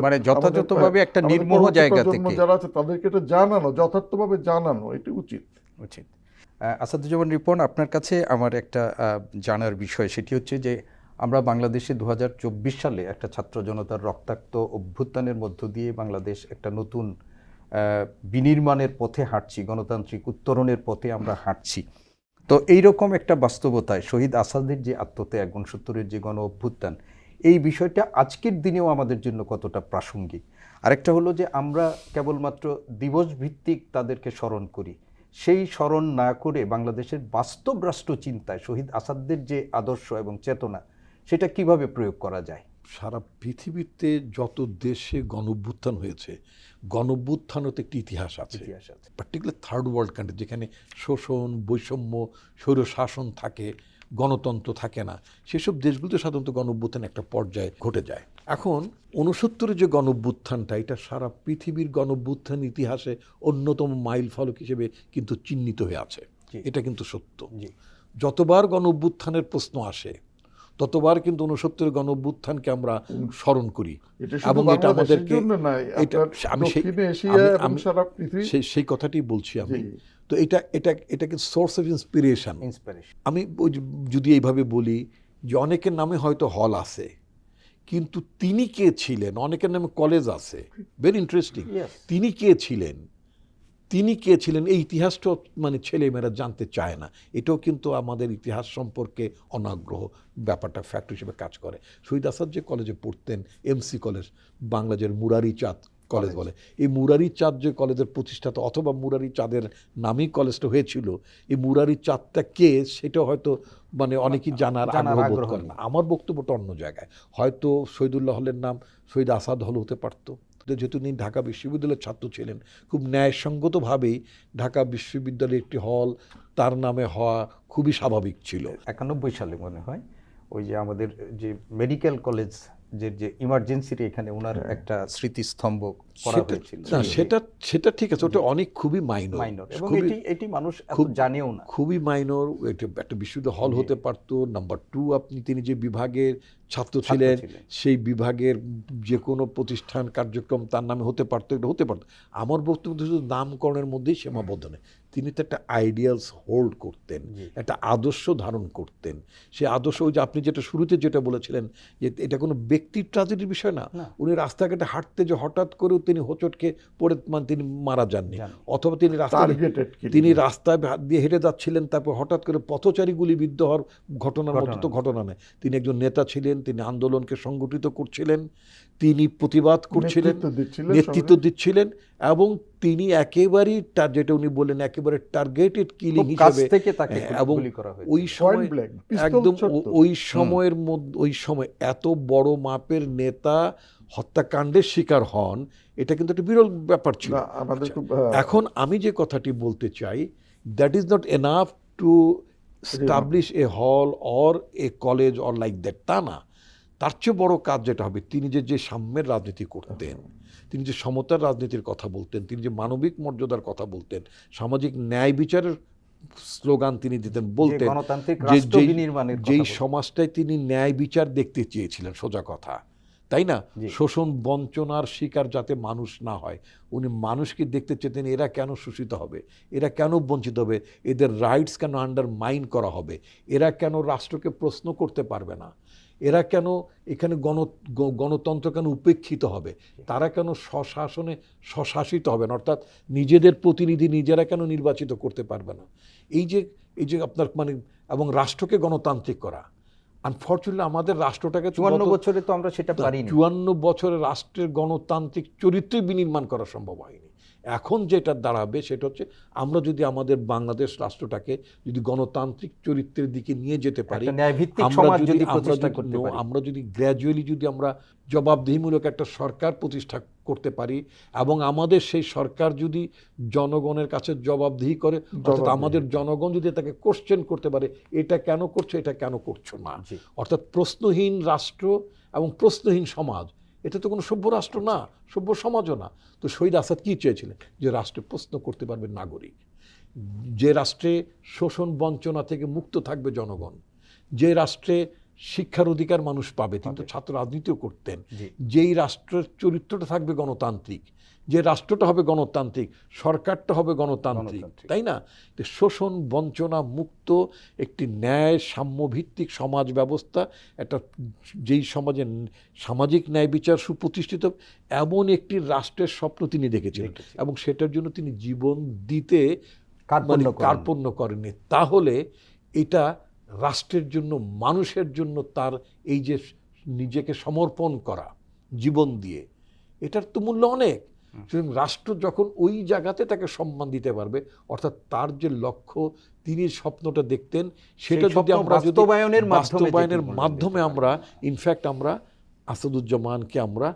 মানে যথাযথভাবে একটা নির্মোহ জায়গা থেকে যারা আছে তাদেরকে এটা জানানো, যথার্থভাবে জানানো, এটি উচিত। আসাদুজ্জামান রিপন, আপনার কাছে আমার একটা জানার বিষয়, সেটি হচ্ছে যে আমরা বাংলাদেশে 2024 সালে একটা ছাত্র জনতার রক্তাক্ত অভ্যুত্থানের মধ্য দিয়ে বাংলাদেশ একটা নতুন বিনির্মাণের পথে হাঁটছি, গণতান্ত্রিক উত্তরণের পথে আমরা হাঁটছি। তো এইরকম একটা বাস্তবতায় শহীদ আসাদের যে আত্মত্যাগ, 69-এর যে গণ অভ্যুত্থান, এই বিষয়টা আজকের দিনেও আমাদের জন্য কতটা প্রাসঙ্গিক? আরেকটা হলো যে আমরা কেবলমাত্র দিবস ভিত্তিক তাদেরকে স্মরণ করি, সেই স্মরণ না করে বাংলাদেশের বাস্তব রাষ্ট্র চিন্তায় শহীদ আসাদদের যে আদর্শ এবং চেতনা সেটা কিভাবে প্রয়োগ করা যায়। সারা পৃথিবীতে যত দেশে গণঅভ্যুত্থান হয়েছে, গণঅভ্যুত্থানও তো একটি ইতিহাস আছে, পার্টিকুলার থার্ড ওয়ার্ল্ড কান্ট্রি যেখানে শোষণ, বৈষম্য, স্বৈরশাসন থাকে, গণতন্ত্র থাকে না, সেসব দেশগুলোতে সাধারণত গণঅভ্যুত্থান একটা পর্যায়ে ঘটে যায়। এখন 69 যে গণঅভ্যুত্থানটা, এটা সারা পৃথিবীর গণঅভ্যুত্থান ইতিহাসে অন্যতম মাইল ফলক হিসেবে কিন্তু চিহ্নিত হয়ে আছে। এটা কিন্তু সত্য। যতবার গণঅভ্যুত্থানের প্রশ্ন আসে ততবার কিন্তু 69 গণঅভ্যুত্থানকে আমরা স্মরণ করি, এবং এটা আমাদেরকে সেই কথাটি বলছি আমি। তো এটা কিন্তু সোর্স অফ ইন্সপিরেশন। আমি যদি এইভাবে বলি যে অনেকের নামে হয়তো হল আছে, কিন্তু তিনি কে ছিলেন, অনেকের নামে কলেজ আছে, ভেরি ইন্টারেস্টিং। তিনি কে ছিলেন এই ইতিহাসটা মানে ছেলেমেয়েরা জানতে চায় না। এটাও কিন্তু আমাদের ইতিহাস সম্পর্কে অনাগ্রহ ব্যাপারটা ফ্যাক্টর হিসেবে কাজ করে। শহীদ আসাদ যে কলেজে পড়তেন, এমসি কলেজ, বাংলাদেশের মুরারি চাঁদ কলেজ বলে, এই মুরারি চাঁদ যে কলেজের প্রতিষ্ঠাতা, অথবা মুরারি চাঁদের নামেই কলেজটা হয়েছিল, এই মুরারি চাঁদটা কে সেটা হয়তো মানে অনেকেই জানার আগ্রহ বোধ করে না। আমার বক্তব্যটা অন্য জায়গায়। হয়তো শহীদুল্লাহ হলের নাম শহীদ আসাদ হল হতে পারতো, যেহেতু তিনি ঢাকা বিশ্ববিদ্যালয়ের ছাত্র ছিলেন, খুব ন্যায়সঙ্গতভাবেই ঢাকা বিশ্ববিদ্যালয়ের একটি হল তার নামে হওয়া খুবই স্বাভাবিক ছিল। 91 সালে মনে হয় ওই যে আমাদের যে মেডিকেল কলেজ যে ইমার্জেন্সিতে এখানে ওনার একটা স্মৃতিস্তম্ভ করা হয়েছিল। না, সেটা ঠিক আছে, ওটা অনেক খুবই মাইনর, এবং এটি মানুষ খুব জানেও না, খুবই মাইনর। একটা বিশ্ববিদ্যালয় হল হতে পারতো। নাম্বার 2, তিনি যে বিভাগের ছাত্র ছিলেন সেই বিভাগের যে কোনো প্রতিষ্ঠান কার্যক্রম তার নামে হতে পারতো, এটা হতে পারতো। আমার বক্তব্য শুধু নামকরণের মধ্যেই সীমাবদ্ধ নয়, তিনি তো একটা আইডিয়ালস হোল্ড করতেন, একটা আদর্শ ধারণ করতেন। সেই আদর্শ, ওই যে আপনি যেটা শুরুতে যেটা বলেছিলেন যে এটা কোনো ব্যক্তির ট্র্যাজেডির বিষয় না। উনি রাস্তাঘাটে হাঁটতে যে হঠাৎ করেও তিনি হোঁচট খেয়ে পড়ে তিনি মারা যাননি, অথবা তিনি রাস্তায় দিয়ে হেঁটে যাচ্ছিলেন, তারপর হঠাৎ করে পথচারী গুলিবিদ্ধ হওয়ার ঘটনার মতো তো ঘটনা নেই। তিনি একজন নেতা ছিলেন, তিনি আন্দোলনকে সংগঠিত করছিলেন, তিনি প্রতিবাদ করছিলেন, নেতৃত্ব দিচ্ছিলেন, এবং তিনি একেবারেই যেটা উনি বললেন একেবারে টার্গেটেড কিলিং হিসেবে, এবং ওই সময় একদম ওই সময় এত বড় মাপের নেতা হত্যাকাণ্ডের শিকার হন, এটা কিন্তু একটা বিরল ব্যাপার ছিল। এখন আমি যে কথাটি বলতে চাই, that is not enough to establish a hall or a college or like that, তা না। তার চেয়ে বড় কাজ যেটা হবে, তিনি যে সাম্যের রাজনীতি করতেন, তিনি যে সমতার রাজনীতির কথা বলতেন, তিনি যে মানবিক মর্যাদার কথা বলতেন, সামাজিক ন্যায় বিচারের স্লোগান তিনি দিতেন, বলতেন যেই সমাজটায় তিনি ন্যায় বিচার দেখতে চেয়েছিলেন, সোজা কথা, তাই না? শোষণ বঞ্চনার শিকার যাতে মানুষ না হয়, উনি মানুষকে দেখতে চেতেন এরা কেন শোষিত হবে, এরা কেন বঞ্চিত হবে, এদের রাইটস কেন আন্ডারমাইন করা হবে, এরা কেন রাষ্ট্রকে প্রশ্ন করতে পারবে না, এরা কেন এখানে গণতন্ত্র কেন উপেক্ষিত হবে, তারা কেন স্বশাসনে স্বশাসিত হবে না, অর্থাৎ নিজেদের প্রতিনিধি নিজেরা কেন নির্বাচিত করতে পারবে না, এই যে আপনার মানে, এবং রাষ্ট্রকে গণতান্ত্রিক করা। আনফর্চুনেটলি আমাদের রাষ্ট্রটাকে 54 বছরে তো আমরা সেটা পারিনি। 54 বছরে রাষ্ট্রের গণতান্ত্রিক চরিত্রে বিনির্মাণ করা সম্ভব হয়নি। এখন যেটা দাঁড়াবে সেটা হচ্ছে, আমরা যদি আমাদের বাংলাদেশ রাষ্ট্রটাকে যদি গণতান্ত্রিক চরিত্রের দিকে নিয়ে যেতে পারি, আমরা যদি গ্র্যাজুয়ালি যদি আমরা জবাবদিহিমূলক একটা সরকার প্রতিষ্ঠা করতে পারি, এবং আমাদের সেই সরকার যদি জনগণের কাছে জবাবদিহি করে, অর্থাৎ আমাদের জনগণ যদি তাকে কোশ্চেন করতে পারে, এটা কেন করছো, এটা কেন করছো না, অর্থাৎ প্রশ্নহীন রাষ্ট্র এবং প্রশ্নহীন সমাজ, এটা তো কোনো সভ্য রাষ্ট্র না, সভ্য সমাজও না। তো শহীদ আসাদ কি চেয়েছিলেন? যে রাষ্ট্রে প্রশ্ন করতে পারবে নাগরিক, যে রাষ্ট্রে শোষণ বঞ্চনা থেকে মুক্ত থাকবে জনগণ, যে রাষ্ট্রে শিক্ষার অধিকার মানুষ পাবে, কিন্তু ছাত্র রাজনীতিও করতেন, যেই রাষ্ট্রের চরিত্রটা থাকবে গণতান্ত্রিক, যে রাষ্ট্রটা হবে গণতান্ত্রিক, সরকারটা হবে গণতান্ত্রিক, তাই না? শোষণ বঞ্চনা মুক্ত একটি ন্যায় সাম্যভিত্তিক সমাজ ব্যবস্থা, একটা যেই সমাজে সামাজিক ন্যায় বিচার সুপ্রতিষ্ঠিত, এমন একটি রাষ্ট্রের স্বপ্ন তিনি দেখেছিলেন, এবং সেটার জন্য তিনি জীবন দিতে কার্পণ্য করেননি। তাহলে এটা রাষ্ট্রের জন্য, মানুষের জন্য তার এই যে নিজেকে সমর্পণ করা জীবন দিয়ে, এটার তো মূল্য অনেক। সুতরাং রাষ্ট্র যখন ওই জায়গাতে তাকে সম্মান দিতে পারবে, অর্থাৎ তার যে লক্ষ্য, তিনি স্বপ্নটা দেখতেন, সেটা যদি আমরা বাস্তবায়নের মাধ্যমে আমরা ইনফ্যাক্ট আমরা আসাদুজ্জামানকে আমরা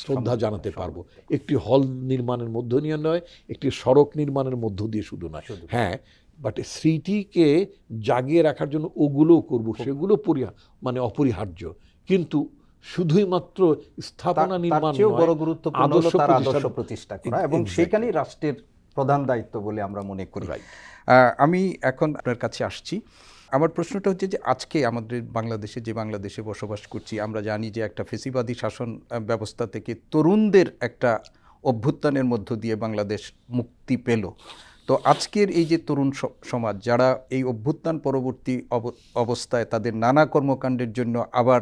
শ্রদ্ধা জানাতে পারবো। একটি হল নির্মাণের মধ্য দিয়ে নয়, একটি সড়ক নির্মাণের মধ্য দিয়ে শুধু নয়। হ্যাঁ, বাট স্মৃতিকে জাগিয়ে রাখার জন্য ওগুলোও করব, সেগুলো অপরিহার্য। কিন্তু শুধুই মাত্র স্থাপনা নির্মাণ নয়, বড় গুরুত্বপূর্ণ হলো তার আদর্শ প্রতিষ্ঠা করা, এবং সেখানেই রাষ্ট্রের প্রধান দায়িত্ব বলে আমরা মনে করি। আমি এখন আপনার কাছে আসছি। আমার প্রশ্নটা হচ্ছে যে আজকে আমাদের বাংলাদেশে বসবাস করছি, আমরা জানি যে একটা ফেসিবাদী শাসন ব্যবস্থা থেকে তরুণদের একটা অভ্যুত্থানের মধ্য দিয়ে বাংলাদেশ মুক্তি পেল। তো আজকের এই যে তরুণ সমাজ, যারা এই অভ্যুত্থান পরবর্তী অবস্থায় তাদের নানা কর্মকাণ্ডের জন্য আবার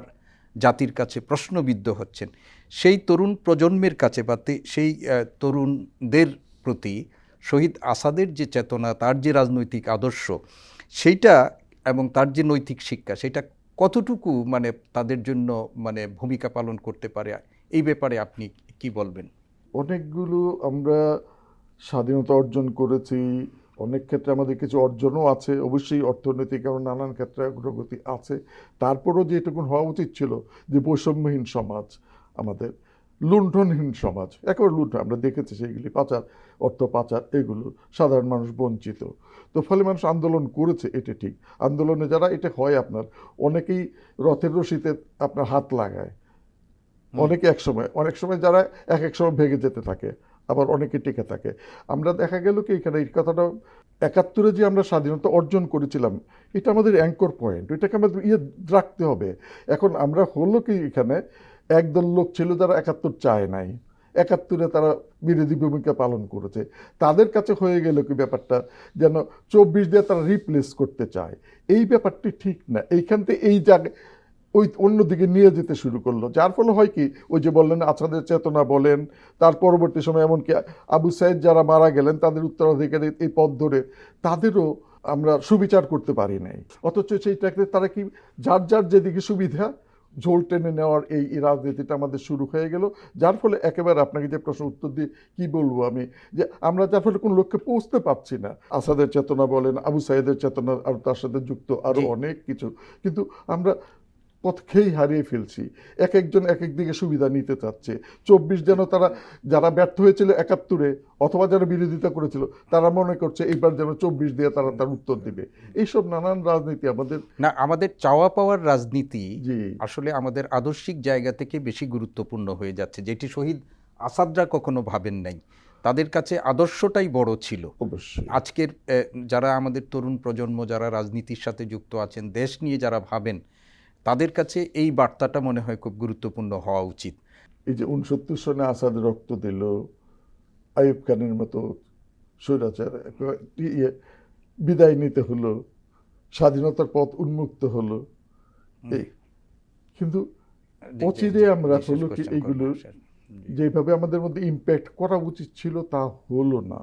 জাতির কাছে প্রশ্নবিদ্ধ হচ্ছেন, সেই তরুণ প্রজন্মের কাছে বা সেই তরুণদের প্রতি শহীদ আসাদের যে চেতনা, তার যে রাজনৈতিক আদর্শ, সেইটা এবং তার যে নৈতিক শিক্ষা, সেটা কতটুকু তাদের জন্য ভূমিকা পালন করতে পারে, এই ব্যাপারে আপনি কি বলবেন? অনেকগুলো আমরা স্বাধীনতা অর্জন করেছি, অনেক ক্ষেত্রে আমাদের কিছু অর্জনও আছে, অবশ্যই অর্থনৈতিক এবং নানান ক্ষেত্রে অগ্রগতি আছে। তারপরও যেটুকুন হওয়া উচিত ছিল যে বৈষম্যহীন সমাজ, আমাদের লুণ্ঠনহীন সমাজ, একেবারে লুণ্ঠন আমরা দেখেছি, সেইগুলি পাচার, অর্থ পাচার, এগুলো সাধারণ মানুষ বঞ্চিত। তো ফলে মানুষ আন্দোলন করেছে, এটা ঠিক। আন্দোলনে যারা এটা হয়, আপনার অনেকেই রথের রশিতে আপনার হাত লাগায়, অনেকে অনেক সময় যারা এক সময় ভেঙে যেতে থাকে, আবার অনেকে টিকে থাকে। আমরা দেখা গেল কি এখানে এই কথাটা ৭১-এ যে আমরা স্বাধীনতা অর্জন করেছিলাম, এটা আমাদের অ্যাঙ্কর পয়েন্ট, এটাকে আমাদের রাখতে হবে। এখন আমরা হলো কি, এখানে একদল লোক ছিল যারা ৭১ চায় নাই, ৭১-এ তারা বিরোধী ভূমিকা পালন করেছে, তাদের কাছে হয়ে গেল কি ব্যাপারটা যেন ২৪ দিয়ে তারা রিপ্লেস করতে চায়। এই ব্যাপারটি ঠিক না। এইখান থেকে এই জায়গায় ওই অন্যদিকে নিয়ে যেতে শুরু করলো, যার ফলে হয় কি, ওই যে বললেন আসাদের চেতনা বলেন, তার পরবর্তী সময় এমনকি আবু সাইদ যারা মারা গেলেন, তাদের উত্তরাধিকারী এই পথ ধরে তাদেরও আমরা সুবিচার করতে পারি নাই। অথচ সেইটাকে তারা কি যার যেদিকে সুবিধা ঝোল টেনে নেওয়ার এই রাজনীতিটা আমাদের শুরু হয়ে গেল, যার ফলে একেবারে আপনাকে যে প্রশ্ন উত্তর দিয়ে কি বলবো আমি, যে আমরা যার ফলে কোনো লক্ষ্যে পৌঁছতে পারছি না। আসাদের চেতনা বলেন, আবু সাইদের চেতনা, আর তার সাথে যুক্ত আরও অনেক কিছু, কিন্তু আমরা পথ খেয়েই হারিয়ে ফেলছি। একজন এক দিকে সুবিধা নিতে চাচ্ছে। ২৪ যেন তারা যারা ব্যর্থ হয়েছিল ৭১-এ অথবা যারা বিরোধিতা করেছিল, তারা মনে করছে এইবার যেন ২৪ দিয়ে তারা তার উত্তর দেবে। এইসব নানান রাজনীতি আমাদের চাওয়া পাওয়ার রাজনীতি আসলে আমাদের আদর্শিক জায়গা থেকে বেশি গুরুত্বপূর্ণ হয়ে যাচ্ছে, যেটি শহীদ আসাদরা কখনো ভাবেন নাই। তাদের কাছে আদর্শটাই বড় ছিল। অবশ্যই আজকের যারা আমাদের তরুণ প্রজন্ম, যারা রাজনীতির সাথে যুক্ত আছেন, দেশ নিয়ে যারা ভাবেন, তাদের কাছে এই বার্তাটা মনে হয় খুব গুরুত্বপূর্ণ হওয়া উচিত। এই যে ৬৯ সনে আসাদ রক্ত দিল, আইয়ুব খানের মতো স্বৈরাচার বিদায় নিতে হলো, স্বাধীনতার পথ উন্মুক্ত হলো, কিন্তু অচিরে আমরা হলো কি এইগুলো যেভাবে আমাদের মধ্যে ইম্প্যাক্ট করা উচিত ছিল তা হলো না।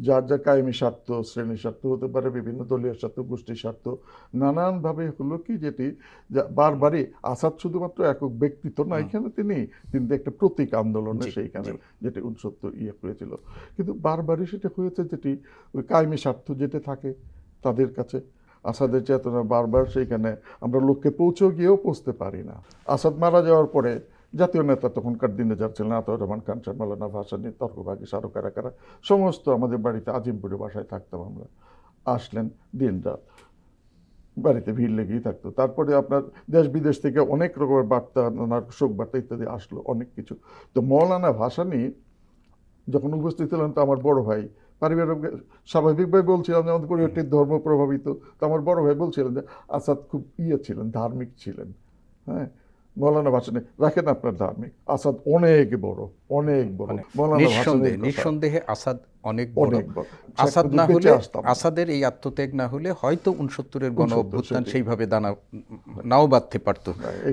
যার কায়েমি স্বার্থ, শ্রেণী স্বার্থ হতে পারে, বিভিন্ন দলীয় স্বার্থ, গোষ্ঠীর স্বার্থ, নানানভাবে হলো কি, যেটি বারবারই আসাদ শুধুমাত্র একক ব্যক্তিত্ব না, এখানে তিনি একটা প্রতীক আন্দোলনে সেইখানে যেটি ৬৯ হয়েছিল, কিন্তু বারবারই সেটা হয়েছে যেটি ওই কায়েমি স্বার্থ যেটা থাকে তাদের কাছে। আসাদের চেতনা বারবার সেইখানে আমরা লক্ষ্যে গিয়েও পৌঁছতে পারি না। আসাদ মারা যাওয়ার পরে জাতীয় নেতা তখনকার দিনে যার ছিলেন আতাউর রহমান খান, মাওলানা ভাসানী, তর্কবাগী, শাহরুখ কারা সমস্ত আমাদের বাড়িতে, আজিমপুরে বাসায় থাকতাম আমরা। আসলেন, দিন রাত বাড়িতে ভিড় লেগেই থাকতো। তারপরে আপনার দেশ বিদেশ থেকে অনেক রকমের বার্তা, নানা শোক বার্তা ইত্যাদি আসলো, অনেক কিছু। তো মাওলানা ভাসানী যখন উপস্থিত হলেন, তো আমার বড় ভাই, পারিবারিক স্বাভাবিকভাবে বলছিলাম যে আমাদের পরিবারটি ধর্ম প্রভাবিত, তো আমার বড় ভাই বলছিলেন যে আসাদ খুব ছিলেন, ধার্মিক ছিলেন। হ্যাঁ, মাওলানা ভাসানী রাখেন আপনার ধার্মিক, আসাদ অনেক বড়, অনেক বড়। নিঃসন্দেহে আসাদ অনেক বড়। আসাদ না হলে, আসাদের এই আত্মত্যাগ না হলে হয়তো ৬৯-এর গণ অভ্যুত্থান সেইভাবে নাও বাঁধতে পারত।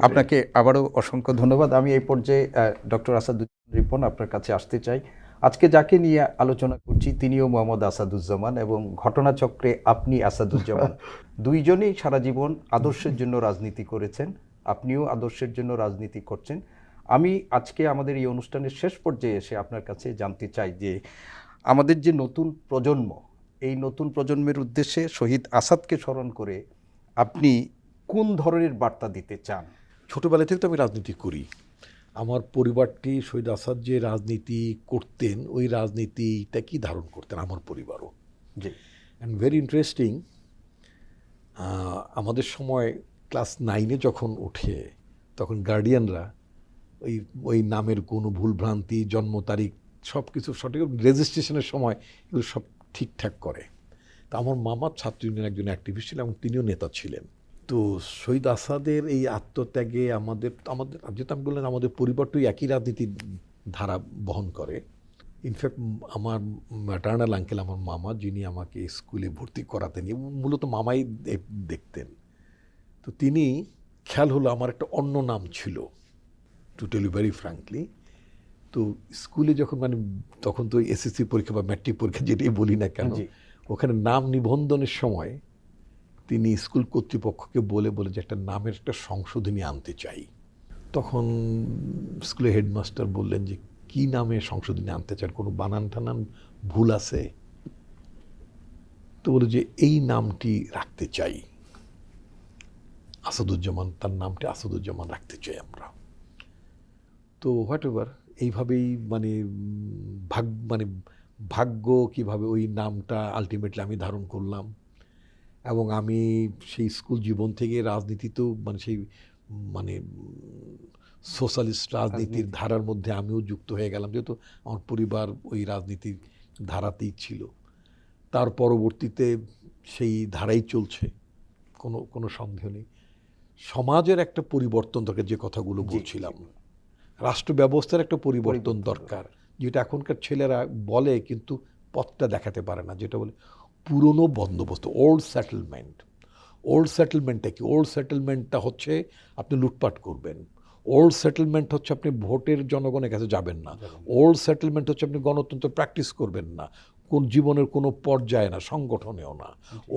আপনাকে আবারও অসংখ্য ধন্যবাদ। আমি এই পর্যায়ে ডক্টর আসাদুজ্জামান রিপন আপনার কাছে আসতে চাই। আজকে যাকে নিয়ে আলোচনা করছি তিনিও মোহাম্মদ আসাদুজ্জামান, এবং ঘটনাচক্রে আপনি আসাদুজ্জামান। দুইজনেই সারা জীবন আদর্শের জন্য রাজনীতি করেছেন, আপনিও আদর্শের জন্য রাজনীতি করছেন। আমি আজকে আমাদের এই অনুষ্ঠানের শেষ পর্যায়ে এসে আপনার কাছে জানতে চাই যে আমাদের যে নতুন প্রজন্ম, এই নতুন প্রজন্মের উদ্দেশ্যে শহীদ আসাদকে স্মরণ করে আপনি কোন ধরনের বার্তা দিতে চান? ছোটোবেলা থেকে তো আমি রাজনীতি করি। আমার পরিবারটি শহীদ আসাদ যে রাজনীতি করতেন ওই রাজনীতিটা কি ধারণ করতেন আমার পরিবারও। জি। অ্যান্ড ভেরি ইন্টারেস্টিং, আমাদের সময় ক্লাস 9-এ যখন ওঠে তখন গার্ডিয়ানরা ওই ওই নামের কোনো ভুলভ্রান্তি, জন্ম তারিখ সব কিছু সঠিক, রেজিস্ট্রেশনের সময় এগুলো সব ঠিকঠাক করে। তা আমার মামা ছাত্র ইউনিয়নের একজন অ্যাক্টিভিস্ট ছিলেন এবং তিনিও নেতা ছিলেন। তো শহীদ আসাদের এই আত্মত্যাগে আমাদের আমাদের যেটা আমি বললেন, আমাদের পরিবারটাই একই রাজনীতির ধারা বহন করে। ইনফ্যাক্ট আমার ম্যাটার্নাল আঙ্কেল, আমার মামা, যিনি আমাকে স্কুলে ভর্তি করাতেন এবং মূলত মামাই দেখতেন, তো তিনি খেয়াল হলো আমার একটা অন্য নাম ছিল, to tell you very frankly. তো স্কুলে যখন মানে তখন তো এসএসসি পরীক্ষা বা ম্যাট্রিক পরীক্ষা যেটাই বলি না কেন, জি। ওখানে নাম নিবন্ধনের সময় তিনি স্কুল কর্তৃপক্ষকে বলে যে একটা নামের একটা সংশোধনী আনতে চাই। তখন স্কুলের হেডমাস্টার বললেন যে কি নামে সংশোধনী আনতে চান, কোনো বানান টানান ভুল আছে? তো বলে যে এই নামটি রাখতে চাই, আসাদুজ্জামান, তার নামটি আসাদুজ্জামান রাখতে চাই আমরা। তো হোয়াট এভার, এইভাবেই মানে ভাগ্য কিভাবে ওই নামটা আলটিমেটলি আমি ধারণ করলাম। এবং আমি সেই স্কুল জীবন থেকে রাজনীতিতেও মানে সেই মানে সোশ্যালিস্ট রাজনীতির ধারার মধ্যে আমিও যুক্ত হয়ে গেলাম, যেহেতু আমার পরিবার ওই রাজনীতির ধারাতেই ছিল। তার পরবর্তীতে সেই ধারাই চলছে, কোনো সন্দেহ নেই। সমাজের একটা পরিবর্তন দরকার, যে কথাগুলো বলছিলাম, রাষ্ট্র ব্যবস্থার একটা পরিবর্তন দরকার, যেটা এখনকার ছেলেরা বলে কিন্তু পথটা দেখাতে পারে না, যেটা বলে পুরনো বন্দোবস্ত, ওল্ড সেটেলমেন্ট। ওল্ড সেটেলমেন্টটা কি? ওল্ড সেটেলমেন্টটা হচ্ছে আপনি লুটপাট করবেন। ওল্ড সেটেলমেন্ট হচ্ছে আপনি ভোটের জনগণের কাছে যাবেন না। ওল্ড সেটেলমেন্ট হচ্ছে আপনি গণতন্ত্র প্র্যাকটিস করবেন না, কোন জীবনের কোনো পর্যায়ে না, সংগঠনেও না।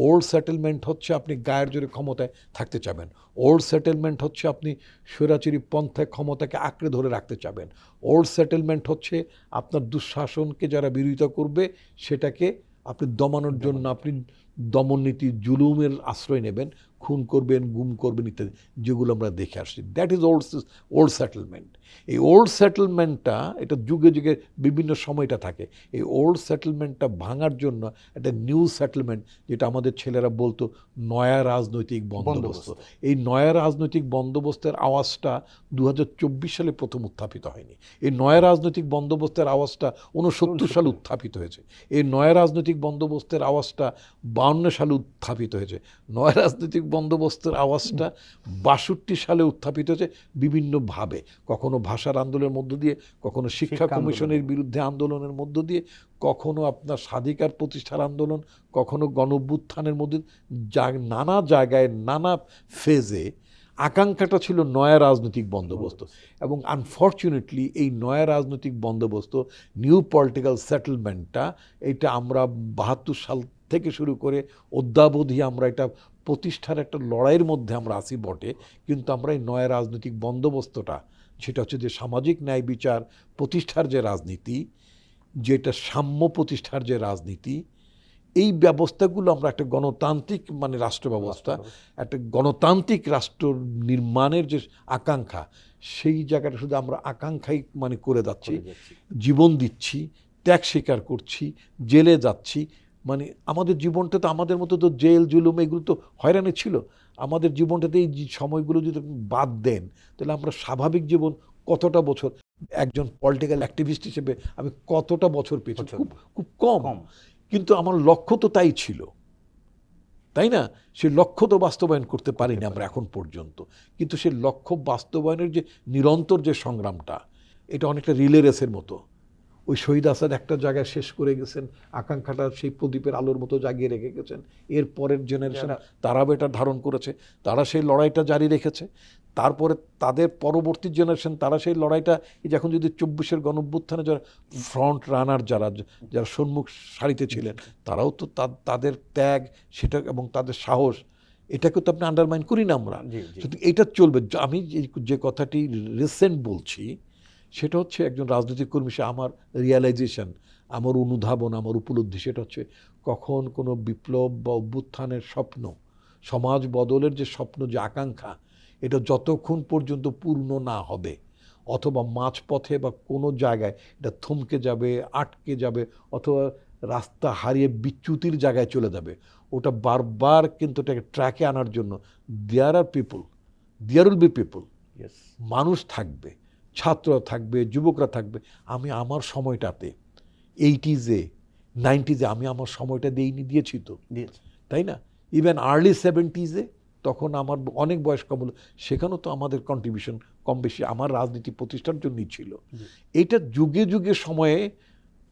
ওল্ড সেটেলমেন্ট হচ্ছে আপনি গায়ের জোরে ক্ষমতায় থাকতে চাবেন। ওল্ড সেটেলমেন্ট হচ্ছে আপনি স্বৈরাচারী পন্থায় ক্ষমতাকে আঁকড়ে ধরে রাখতে চাবেন। ওল্ড সেটেলমেন্ট হচ্ছে আপনার দুঃশাসনকে যারা বিরোধিতা করবে সেটাকে আপনি দমানোর জন্য আপনি দমননীতি, জুলুমের আশ্রয় নেবেন, খুন করবেন, গুম করবেন ইত্যাদি, যেগুলো আমরা দেখে আসছি। That is old settlement. এই ওল্ড সেটেলমেন্টটা, এটা যুগে যুগে বিভিন্ন সময়টা থাকে। এই ওল্ড সেটেলমেন্টটা ভাঙার জন্য একটা নিউ সেটেলমেন্ট, যেটা আমাদের ছেলেরা বলতো নয়া রাজনৈতিক বন্দোবস্ত। এই নয়া রাজনৈতিক বন্দোবস্তের আওয়াজটা 2024 সালে প্রথম উত্থাপিত হয়নি। এই নয়া রাজনৈতিক বন্দোবস্তের আওয়াজটা 69 সালে উত্থাপিত হয়েছে। এই নয়া রাজনৈতিক বন্দোবস্তের আওয়াজটা 52 সালে উত্থাপিত হয়েছে। নয়া রাজনৈতিক বন্দোবস্তের আওয়াজটা 62 সালে উত্থাপিত হয়েছে বিভিন্নভাবে, কখনো ভাষার আন্দোলনের মধ্য দিয়ে, কখনো শিক্ষা কমিশনের বিরুদ্ধে আন্দোলনের মধ্য দিয়ে, কখনো আপনার স্বাধিকার প্রতিষ্ঠার আন্দোলন, কখনো গণঅভ্যুত্থানের মধ্যে, নানা জায়গায় নানা ফেজে আকাঙ্ক্ষাটা ছিল নয়া রাজনৈতিক বন্দোবস্ত। এবং আনফর্চুনেটলি এই নয়া রাজনৈতিক বন্দোবস্ত, নিউ পলিটিক্যাল সেটেলমেন্টটা, এটা আমরা 72 সাল থেকে শুরু করে অদ্যাবধি আমরা এটা প্রতিষ্ঠার একটা লড়াইয়ের মধ্যে আমরা আছি বটে, কিন্তু আমরা এই নয়া রাজনৈতিক বন্দোবস্তটা, সেটা হচ্ছে যে সামাজিক ন্যায় বিচার প্রতিষ্ঠার যে রাজনীতি, যেটা সাম্য প্রতিষ্ঠার যে রাজনীতি, এই ব্যবস্থাগুলো আমরা একটা গণতান্ত্রিক মানে রাষ্ট্র ব্যবস্থা, একটা গণতান্ত্রিক রাষ্ট্র নির্মাণের যে আকাঙ্ক্ষা, সেই জায়গাটা শুধু আমরা আকাঙ্ক্ষাই মানে করে যাচ্ছি, জীবন দিচ্ছি, ত্যাগ স্বীকার করছি, জেলে যাচ্ছি। মানে আমাদের জীবনটা তো, আমাদের মতো তো জেল জুলুম এগুলো তো হয়রানি ছিল। আমাদের জীবনটাতে এই সময়গুলো যদি বাদ দেন, তাহলে আমরা স্বাভাবিক জীবন কতটা বছর, একজন পলিটিক্যাল অ্যাক্টিভিস্ট হিসেবে আমি কতটা বছর পেয়েছি, খুব খুব কম। কিন্তু আমার লক্ষ্য তো তাই ছিল, তাই না? সে লক্ষ্য তো বাস্তবায়ন করতে পারিনি আমরা এখন পর্যন্ত, কিন্তু সে লক্ষ্য বাস্তবায়নের যে নিরন্তর যে সংগ্রামটা, এটা অনেকটা রিলে রেসের মতো। ওই শহীদ আসাদ একটা জায়গায় শেষ করে গেছেন, আকাঙ্ক্ষাটা সেই প্রদীপের আলোর মতো জাগিয়ে রেখে গেছেন। এর পরের জেনারেশন তারাও এটা ধারণ করেছে, তারা সেই লড়াইটা জারি রেখেছে। তারপরে তাদের পরবর্তী জেনারেশন, তারা সেই লড়াইটা, এই যখন যদি 24-এর গণঅভ্যুত্থানে যারা ফ্রন্ট রানার, যারা সম্মুখ সারিতে ছিলেন, তারাও তো তাদের ত্যাগ সেটা এবং তাদের সাহস এটাকে তো আপনি আন্ডারমাইন করি না আমরা। জি, জি। কিন্তু এটা চলবে। আমি যে কথাটি রিসেন্ট বলছি সেটা হচ্ছে একজন রাজনৈতিক কর্মী হিসেবে আমার রিয়ালাইজেশন, আমার অনুধাবন, আমার উপলব্ধি সেটা হচ্ছে কখন কোনো বিপ্লব বা অভ্যুত্থানের স্বপ্ন, সমাজ বদলের যে স্বপ্ন, যে আকাঙ্ক্ষা, এটা যতক্ষণ পর্যন্ত পূর্ণ না হবে অথবা মাঝপথে বা কোনো জায়গায় এটা থমকে যাবে, আটকে যাবে অথবা রাস্তা হারিয়ে বিচ্যুতির জায়গায় চলে যাবে, ওটা বারবার কিন্তু এটাকে ট্র্যাকে আনার জন্য there will be people, yes, মানুষ থাকবে, ছাত্ররা থাকবে, যুবকরা থাকবে। আমি আমার সময়টাতে 80s-এ 90s-এ আমি আমার সময়টা দিয়েছি তো, দিয়েছে। তাই না? ইভেন আর্লি 70s-এ তখন আমার অনেক বয়স কম হলো, সেখানেও তো আমাদের কন্ট্রিবিউশন কম বেশি আমার রাজনীতি প্রতিষ্ঠার জন্যই ছিল। এটা যুগে যুগে সময়ে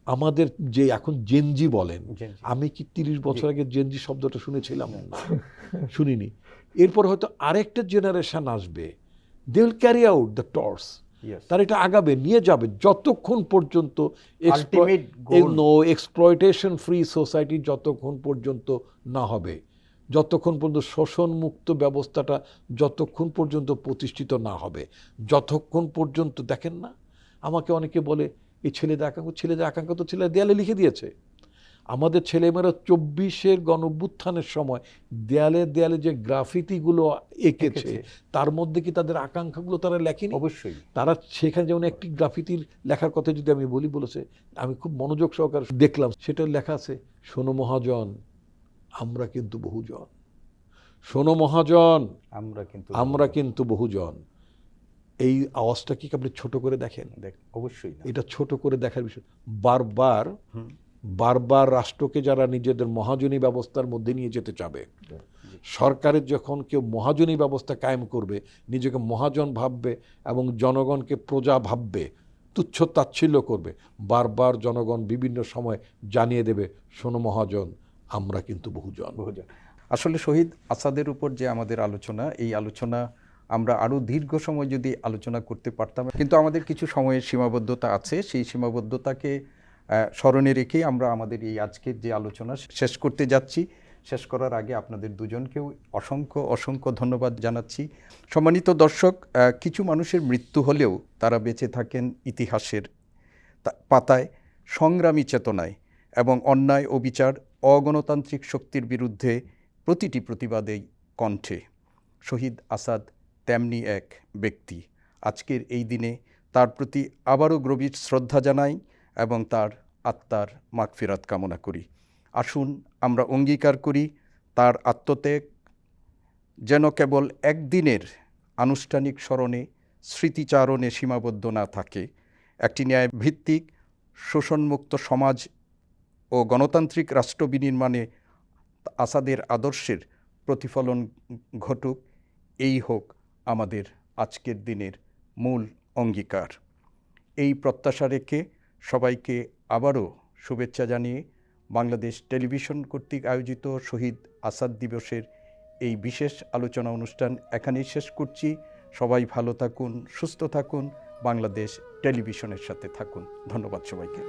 আমাদের যে এখন জেনজি বলেন, Gen Z। আমি কি 30 বছর আগে জেনজি শব্দটা শুনেছিলাম? না, শুনিনি। এরপর হয়তো আরেকটা জেনারেশন আসবে, they will carry out the torch, Yes। তারা এটা আগাবে, নিয়ে যাবে যতক্ষণ পর্যন্ত Ultimate goal। Exploitation free society যতক্ষণ পর্যন্ত না হবে, যতক্ষণ পর্যন্ত শোষণ মুক্ত ব্যবস্থাটা যতক্ষণ পর্যন্ত প্রতিষ্ঠিত না হবে, যতক্ষণ পর্যন্ত, দেখেন না, আমাকে অনেকে বলে এই ছেলেদের আকাঙ্ক্ষা তো ছেলেরা দেয়ালে লিখে দিয়েছে। আমাদের ছেলেমেয়েরা 24-এর গণঅভ্যুত্থানের সময় দেয়ালে দেয়ালে যে গ্রাফিতিগুলো এঁকেছে, তার মধ্যে কি তাদের আকাঙ্ক্ষাগুলো তারা লেখেনি? অবশ্যই। তারা সেখানে যেমন একটি গ্রাফিতির লেখার কথা যদি আমি বলেছে, আমি খুব মনোযোগ সহকারে দেখলাম, সেটা লেখা আছে, শোনো মহাজন, আমরা কিন্তু বহুজন। শোনো মহাজন, আমরা কিন্তু বহুজন। এই আওয়াজটা কি আপনি ছোট করে দেখেন? অবশ্যই না। এটা ছোট করে দেখার বিষয়। বারবার রাষ্ট্রকে যারা নিজেদের মহাজনী ব্যবস্থার মধ্যে নিয়ে যেতে চাবে, সরকারের যখন কেউ মহাজনী ব্যবস্থা কায়েম করবে, নিজেকে মহাজন ভাববে এবং জনগণকে প্রজা ভাববে, তুচ্ছ তাচ্ছিল্য করবে, বারবার জনগণ বিভিন্ন সময় জানিয়ে দেবে, শোনো মহাজন, আমরা কিন্তু বহুজন। আসলে শহীদ আসাদের উপর যে আমাদের আলোচনা, এই আলোচনা আমরা আরও দীর্ঘ সময় যদি আলোচনা করতে পারতাম, কিন্তু আমাদের কিছু সময়ের সীমাবদ্ধতা আছে। সেই সীমাবদ্ধতাকে স্মরণে রেখেই আমরা আমাদের এই আজকের যে আলোচনা শেষ করতে যাচ্ছি। শেষ করার আগে আপনাদের দুজনকেও অসংখ্য ধন্যবাদ জানাচ্ছি। সম্মানিত দর্শক, কিছু মানুষের মৃত্যু হলেও তারা বেঁচে থাকেন ইতিহাসের পাতায়, সংগ্রামী চেতনায় এবং অন্যায় ও বিচার, অগণতান্ত্রিক শক্তির বিরুদ্ধে প্রতিটি প্রতিবাদেই কণ্ঠে। শহীদ আসাদ তেমনি এক ব্যক্তি। আজকের এই দিনে তার প্রতি আবারও গভীর শ্রদ্ধা জানাই এবং তার আত্মার মাগফিরাত কামনা করি। আসুন আমরা অঙ্গীকার করি তার আত্মত্যাগ যেন কেবল একদিনের আনুষ্ঠানিক স্মরণে, স্মৃতিচারণে সীমাবদ্ধ না থাকে। একটি ন্যায়ভিত্তিক, শোষণমুক্ত সমাজ ও গণতান্ত্রিক রাষ্ট্র বিনির্মাণে আসাদের আদর্শের প্রতিফলন ঘটুক, এই হোক আমাদের আজকের দিনের মূল অঙ্গীকার। এই প্রত্যাশা রেখে সবাইকে আবারও শুভেচ্ছা জানিয়ে বাংলাদেশ টেলিভিশন কর্তৃক আয়োজিত শহীদ আসাদ দিবসের এই বিশেষ আলোচনা অনুষ্ঠান এখানেই শেষ করছি। সবাই ভালো থাকুন, সুস্থ থাকুন, বাংলাদেশ টেলিভিশনের সাথে থাকুন। ধন্যবাদ সবাইকে।